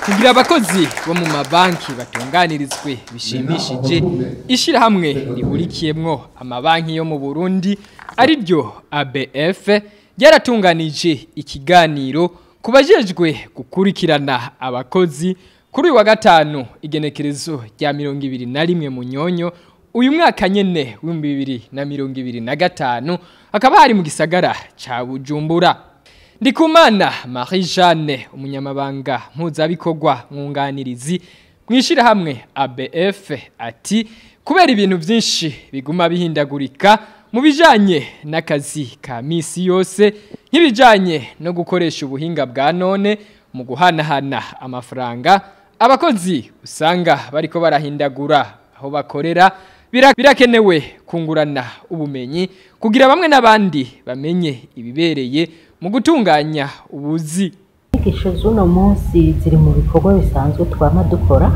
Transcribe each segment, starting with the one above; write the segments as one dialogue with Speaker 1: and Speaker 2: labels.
Speaker 1: Kugira abakozi bo mu mabanki batunganirizwe bishimishije, ishirahamwe rihurikiyemwo amabanki yo mu Burundi ariryo ABF ryaratunganije ikiganiro kubajejwe gukurikirana abakozi kuri uyu wa gatanu igenekerezo rya 21 Munyonyo uyu mwaka nyene w'2025 akaba hari mu gisagara ca Bujumbura. Ndikumana Marie Jeanne umunyamabanga mpuzabikorwa mwunganirizi mwishirahamwe ABF ati kubera ibintu vyinshi biguma bihindagurika mu bijanye n'akazi ka misi yose nk'ibijanye no gukoresha ubuhinga bwa none mu guhanahana amafaranga abakozi usanga bariko barahindagura aho bakorera birakenewe kungurana ubumenyi kugira bamwe n'abandi bamenye ibibereye mu gutunganya ubuzi.
Speaker 2: Inyigisho z'uno munsi ziri mu bikorwa bisanzwe twama dukora.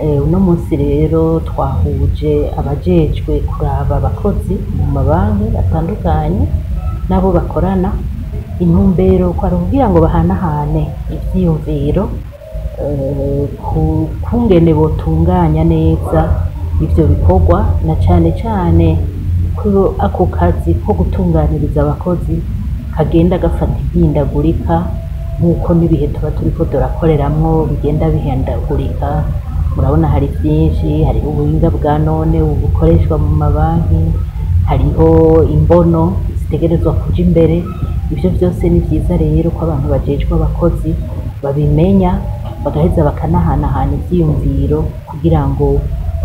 Speaker 2: Uno munsi rero twahuje abajejwe kuraba abakozi mu mabanki atandukanye nabo bakorana intumbero kugira ngo bahanahane ivyiyumviro kungene botunganya neza ivyo bikorwa na cane ko ako kazi ko gutunganiriza abakozi kagenda gafata impindagurika nk'uko n'ibihe tuba turiko turakoreramwo bigenda bihindagurika. Murabona hari byinshi, hariho ubuhinga bwa none bukoreshwa mu mabanki, hariho imbono zitegerezwa kuja imbere. Ivyo byose ni vyiza rero ko abantu bajejwe abakozi babimenya bagaheza bakanahanahana ivyiyumviro kugira ngo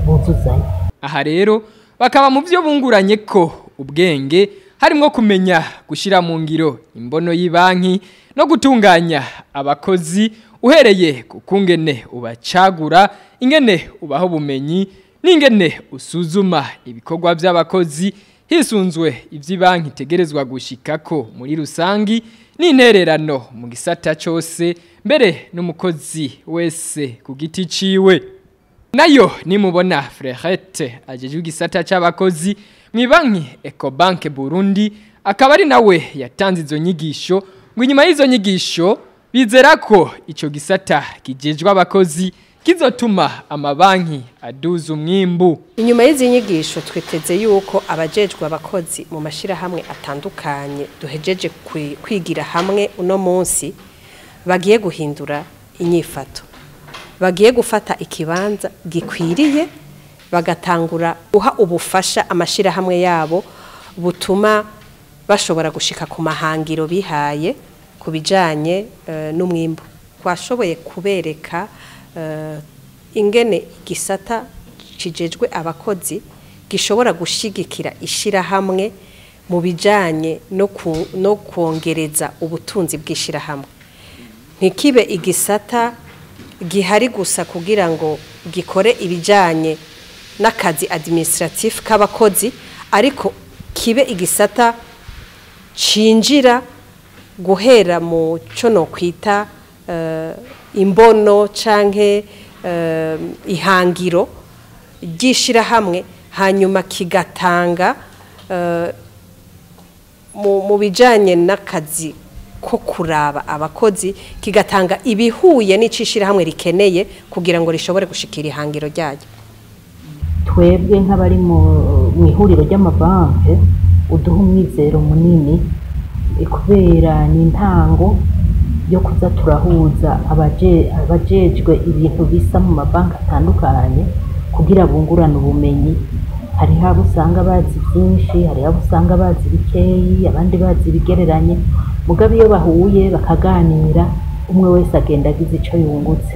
Speaker 2: buzuzanye.
Speaker 1: Aha rero bakaba mu byo bunguranye ko ubwenge harimwo kumenya gushira mu ngiro imbono y'ibanki no gutunganya abakozi uhereye kukungene ubacagura ingene ubaho bumenyi n'ingene usuzuma ibikorwa by'abakozi hisunzwe ivy'ibanki tegerezwa gushikako muri rusangi n'intererano mu gisata cyose mbere n'umukozi wese ku giti ciwe. Nayo nimubona Frerette ajeje igisata c'abakozi mwibanki Ecobank Burundi akaba ari nawe yatanze izo nyigisho ngo inyuma y'izo nyigisho bizera ko ico gisata kijejwe abakozi kizotuma amabanki aduza umwimbu.
Speaker 3: Inyuma y'izi nyigisho twiteze yuko abajejwe abakozi mu mashirahamwe atandukanye duhejeje kwigira hamwe uno munsi bagiye guhindura inyifato, bagiye gufata ikibanza gikwiriye bagatangura guha ubufasha amashirahamwe yabo butuma bashobora gushika ku mahangiro bihaye kubijanye n'umwimbu. Twashoboye kubereka ingene gisata kijejwe abakozi gishobora gushigikira ishirahamwe mu bijanye no kongereza ubutunzi bw'ishirahamwe. Ntikibe igisata gihari gusa kugira ngo gikore ibijanye n'akazi administratif k'abakozi, ariko kibe igisata cinjira guhera mu cyo no kwita imbono canke ihangiro ryishira hamwe hanyuma kigatanga mu bijanye n'akazi ko kuraba abakozi kigatanga ibihuye n'icishira hamwe rikeneye kugira ngo rishobore gushikira ihangiro ryayo.
Speaker 2: Twebwe nk'abari mu ihuriro ry'amabanki uduha umwizero munini kubera n'intango yo kuza turahuza abajejwe ibintu bisa mu mabanki atandukanye kugira bungurane ubumenyi. Hari abo usanga bazi byinshi, hari abo usanga bazi bikeyi, abandi bazi bigereranye, mugabe iyo bahuye bakaganira umwe wese agenda agize ico yungutse.